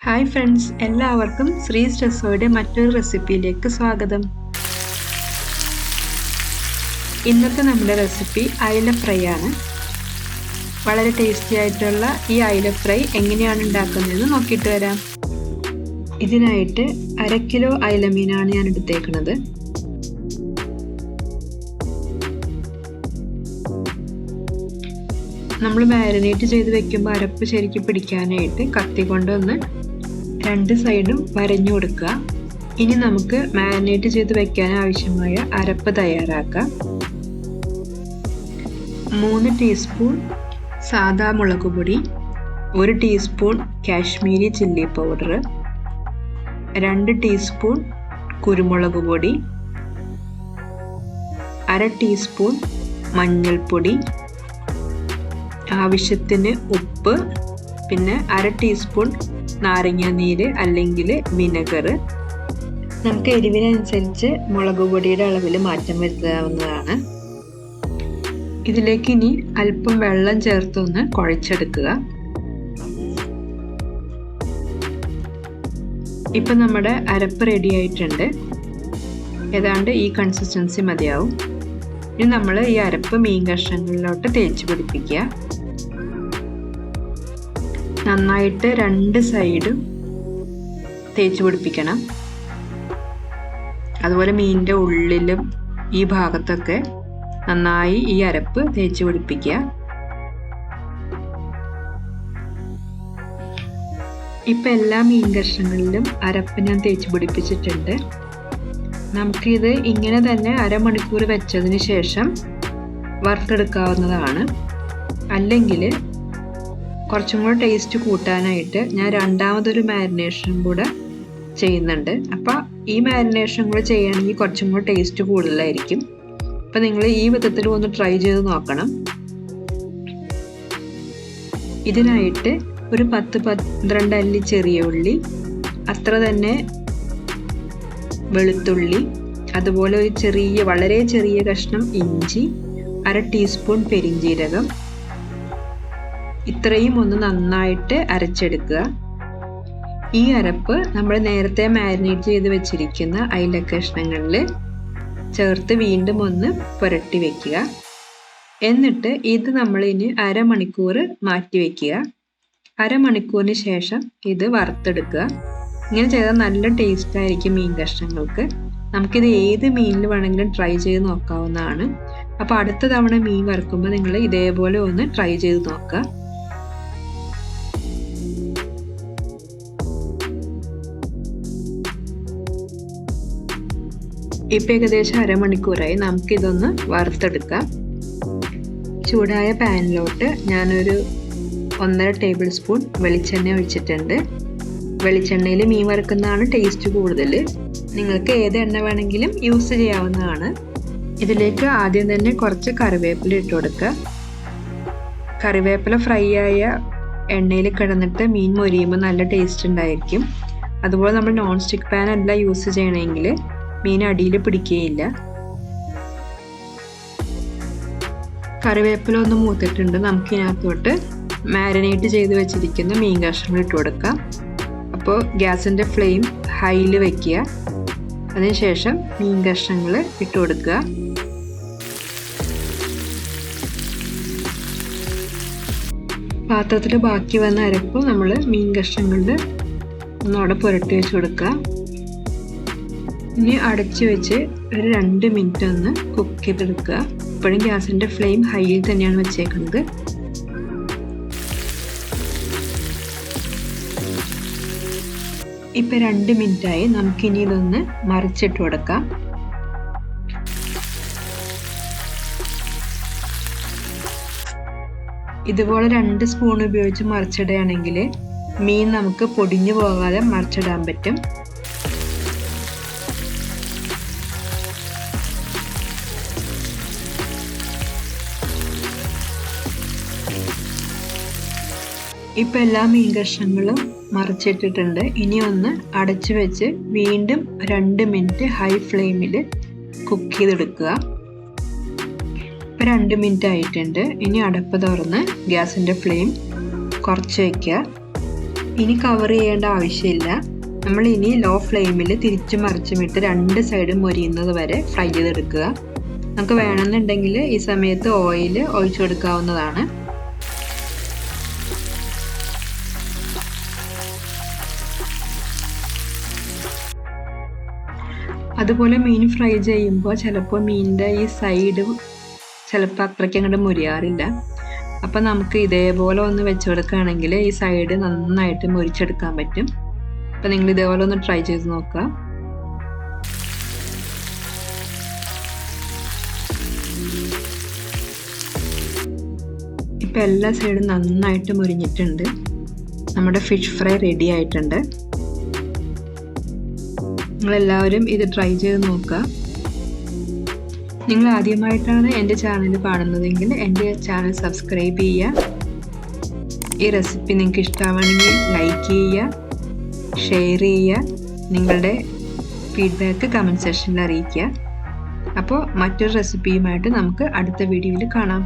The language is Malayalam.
ഹായ് ഫ്രണ്ട്സ്, എല്ലാവർക്കും ശ്രീസ് റസോയുടെ മറ്റൊരു റെസിപ്പിയിലേക്ക് സ്വാഗതം. ഇന്നത്തെ നമ്മുടെ റെസിപ്പി അയല ഫ്രൈ ആണ്. വളരെ ടേസ്റ്റി ആയിട്ടുള്ള ഈ അയല ഫ്രൈ എങ്ങനെയാണ് ഉണ്ടാക്കുന്നതെന്ന് നോക്കിയിട്ട് വരാം. ഇതിനായിട്ട് 1/2 കിലോ അയല മീനാണ് ഞാൻ എടുത്തേക്കുന്നത്. നമ്മൾ മാരിനേറ്റ് ചെയ്ത് വെക്കുമ്പോൾ അരപ്പ് ശരിക്കും പിടിക്കാനായിട്ട് കത്തി കൊണ്ടൊന്ന് 2 സൈഡും വരഞ്ഞു കൊടുക്കുക. ഇനി നമുക്ക് മാരിനേറ്റ് ചെയ്ത് വെക്കാൻ ആവശ്യമായ അരപ്പ് തയ്യാറാക്കാം. 3 ടീസ്പൂൺ സാദാ മുളക് പൊടി, 1 teaspoon Kashmiri chilli powder, 2 teaspoon കുരുമുളക് പൊടി, 1/2 ടീസ്പൂൺ മഞ്ഞൾപ്പൊടി, ആവശ്യത്തിന് ഉപ്പ്, പിന്നെ 1/2 ടീസ്പൂൺ നാരങ്ങ നീര് അല്ലെങ്കിൽ വിനെഗർ. നമുക്ക് എരിവിനനുസരിച്ച് മുളക് പൊടിയുടെ അളവിൽ മാറ്റം വരുത്താവുന്നതാണ്. ഇതിലേക്ക് ഇനി അല്പം വെള്ളം ചേർത്തൊന്ന് കുഴച്ചെടുക്കുക. ഇപ്പം നമ്മുടെ അരപ്പ് റെഡി ആയിട്ടുണ്ട്. ഏതാണ്ട് ഈ കൺസിസ്റ്റൻസി മതിയാവും. ഇനി നമ്മൾ ഈ അരപ്പ് മീൻ കഷ്ണങ്ങളിലോട്ട് തേച്ച് പിടിപ്പിക്കുക. നന്നായിട്ട് 2 സൈഡും തേച്ച് പിടിപ്പിക്കണം. അതുപോലെ മീനിൻ്റെ ഉള്ളിലും ഈ ഭാഗത്തൊക്കെ നന്നായി ഈ അരപ്പ് തേച്ച് പിടിപ്പിക്കുക. ഇപ്പം എല്ലാ മീൻ കഷ്ണങ്ങളിലും അരപ്പ് ഞാൻ തേച്ച് പിടിപ്പിച്ചിട്ടുണ്ട്. നമുക്കിത് ഇങ്ങനെ തന്നെ 1/2 മണിക്കൂർ വെച്ചതിന് ശേഷം വറുത്തെടുക്കാവുന്നതാണ്. അല്ലെങ്കിൽ കുറച്ചും കൂടെ ടേസ്റ്റ് കൂട്ടാനായിട്ട് ഞാൻ രണ്ടാമതൊരു മാരിനേഷനും കൂടെ ചെയ്യുന്നുണ്ട്. അപ്പോൾ ഈ മാരിനേഷൻ കൂടെ ചെയ്യുകയാണെങ്കിൽ കുറച്ചും കൂടെ ടേസ്റ്റ് കൂടുതലായിരിക്കും. അപ്പം നിങ്ങൾ ഈ വിധത്തിൽ ഒന്ന് ട്രൈ ചെയ്ത് നോക്കണം. ഇതിനായിട്ട് ഒരു 10-12 അല്ലി ചെറിയ ഉള്ളി, അത്ര തന്നെ വെളുത്തുള്ളി, അതുപോലെ ഒരു വളരെ ചെറിയ കഷ്ണം ഇഞ്ചി, 1/2 ടീസ്പൂൺ പെരിഞ്ജീരകം, ഇത്രയും ഒന്ന് നന്നായിട്ട് അരച്ചെടുക്കുക. ഈ അരപ്പ് നമ്മൾ നേരത്തെ മാരിനേറ്റ് ചെയ്ത് വെച്ചിരിക്കുന്ന അയല കഷ്ണങ്ങളിൽ ചേർത്ത് വീണ്ടും ഒന്ന് പുരട്ടി വെക്കുക. എന്നിട്ട് ഇത് നമ്മളിനി 1/2 മണിക്കൂർ മാറ്റി വെക്കുക. 1/2 മണിക്കൂറിന് ശേഷം ഇത് വറുത്തെടുക്കുക. ഇങ്ങനെ ചെയ്താൽ നല്ല ടേസ്റ്റ് ആയിരിക്കും മീൻ കഷ്ണങ്ങൾക്ക്. നമുക്കിത് ഏത് മീനിൽ വേണമെങ്കിലും ട്രൈ ചെയ്ത് നോക്കാവുന്നതാണ്. അപ്പോൾ അടുത്ത തവണ മീൻ വറുക്കുമ്പോൾ നിങ്ങൾ ഇതേപോലെ ഒന്ന് ട്രൈ ചെയ്ത് നോക്കുക. ഇപ്പം ഏകദേശം 1/2 മണിക്കൂറായി. നമുക്കിതൊന്ന് വറുത്തെടുക്കാം. ചൂടായ പാനിലോട്ട് ഞാനൊരു 1.5 ടേബിൾ സ്പൂൺ വെളിച്ചെണ്ണ ഒഴിച്ചിട്ടുണ്ട്. വെളിച്ചെണ്ണയിൽ മീൻ വറുക്കുന്നതാണ് ടേസ്റ്റ് കൂടുതൽ. നിങ്ങൾക്ക് ഏത് എണ്ണ വേണമെങ്കിലും യൂസ് ചെയ്യാവുന്നതാണ്. ഇതിലേക്ക് ആദ്യം തന്നെ കുറച്ച് കറിവേപ്പില ഇട്ട് കൊടുക്കുക. കറിവേപ്പില ഫ്രൈ ആയ എണ്ണയിൽ കിടന്നിട്ട് മീൻ മൊരിയുമ്പോൾ നല്ല ടേസ്റ്റ് ഉണ്ടായിരിക്കും. അതുപോലെ നമ്മൾ നോൺ സ്റ്റിക്ക് പാൻ അല്ല യൂസ് ചെയ്യണമെങ്കിൽ മീൻ അടിയിൽ പിടിക്കുകയില്ല. കറിവേപ്പില ഒന്ന് മൂത്തിട്ടുണ്ട്. നമുക്കിതിനകത്തോട്ട് മാരിനേറ്റ് ചെയ്ത് വെച്ചിരിക്കുന്ന മീൻ കഷ്ണങ്ങൾ ഇട്ട് കൊടുക്കാം. അപ്പോൾ ഗ്യാസിൻ്റെ ഫ്ലെയിം ഹൈയിൽ വെക്കുക. അതിനുശേഷം മീൻ കഷ്ണങ്ങൾ ഇട്ട് കൊടുക്കുക. പാത്രത്തിൽ ബാക്കി വന്ന അരപ്പ് നമ്മൾ മീൻ കഷ്ണങ്ങളിൽ ഒന്നവിടെ പുരട്ടി വെച്ച് കൊടുക്കുക. ഇനി അടച്ചു വെച്ച് ഒരു 2 മിനിറ്റ് ഒന്ന് കുക്ക് ചെയ്തെടുക്കുക. ഇപ്പോഴും ഗ്യാസിൻ്റെ ഫ്ലെയിം ഹൈയിൽ തന്നെയാണ് വെച്ചേക്കുന്നത്. ഇപ്പം 2 മിനിറ്റായി. നമുക്കിനി ഇതൊന്ന് മറിച്ചിട്ട് കൊടുക്കാം. ഇതുപോലെ 2 സ്പൂൺ ഉപയോഗിച്ച് മറിച്ചിടുകയാണെങ്കിൽ മീൻ നമുക്ക് പൊടിഞ്ഞു പോകാതെ മറിച്ചിടാൻ പറ്റും. ഇപ്പം എല്ലാ മീൻ കഷ്ണങ്ങളും മറിച്ചിട്ടിട്ടുണ്ട്. ഇനി ഒന്ന് അടച്ചു വെച്ച് വീണ്ടും 2 മിനിറ്റ് ഹൈ ഫ്ലെയിമിൽ കുക്ക് ചെയ്തെടുക്കുക. ഇപ്പം 2 മിനിറ്റ് ആയിട്ടുണ്ട്. ഇനി അടപ്പ് തുറന്ന് ഗ്യാസിൻ്റെ ഫ്ലെയിം കുറച്ച് വയ്ക്കുക. ഇനി കവർ ചെയ്യേണ്ട ആവശ്യമില്ല. നമ്മൾ ഇനി ലോ ഫ്ലെയിമിൽ തിരിച്ചും മറിച്ചും ഇട്ട് 2 സൈഡും മൊരിയുന്നത് വരെ ഫ്രൈ ചെയ്തെടുക്കുക. നമുക്ക് വേണമെന്നുണ്ടെങ്കിൽ ഈ സമയത്ത് ഓയിൽ ഒഴിച്ചു കൊടുക്കാവുന്നതാണ്. അതുപോലെ മീൻ ഫ്രൈ ചെയ്യുമ്പോൾ ചിലപ്പോൾ മീനിൻ്റെ ഈ സൈഡ് ചിലപ്പോൾ അത്രയ്ക്ക് അങ്ങോട്ട് മുരിയാറില്ല. അപ്പം നമുക്ക് ഇതേപോലെ ഒന്ന് വെച്ച് കൊടുക്കുകയാണെങ്കിൽ ഈ സൈഡ് നന്നായിട്ട് മുരിച്ചെടുക്കാൻ പറ്റും. അപ്പം നിങ്ങൾ ഇതേപോലെ ഒന്ന് ട്രൈ ചെയ്ത് നോക്കുക. ഇപ്പം എല്ലാ സൈഡും നന്നായിട്ട് മുരിഞ്ഞിട്ടുണ്ട്. നമ്മുടെ ഫിഷ് ഫ്രൈ റെഡി ആയിട്ടുണ്ട്. നിങ്ങളെല്ലാവരും ഇത് ട്രൈ ചെയ്ത് നോക്കുക. നിങ്ങൾ ആദ്യമായിട്ടാണ് എൻ്റെ ചാനൽ കാണുന്നതെങ്കിൽ എൻ്റെ ചാനൽ സബ്സ്ക്രൈബ് ചെയ്യുക. ഈ റെസിപ്പി നിങ്ങൾക്ക് ഇഷ്ടമാണെങ്കിൽ ലൈക്ക് ചെയ്യുക, ഷെയർ ചെയ്യുക, നിങ്ങളുടെ ഫീഡ്ബാക്ക് കമൻറ്റ് സെക്ഷനിൽ അറിയിക്കുക. അപ്പോൾ മറ്റൊരു റെസിപ്പിയുമായിട്ട് നമുക്ക് അടുത്ത വീഡിയോയിൽ കാണാം.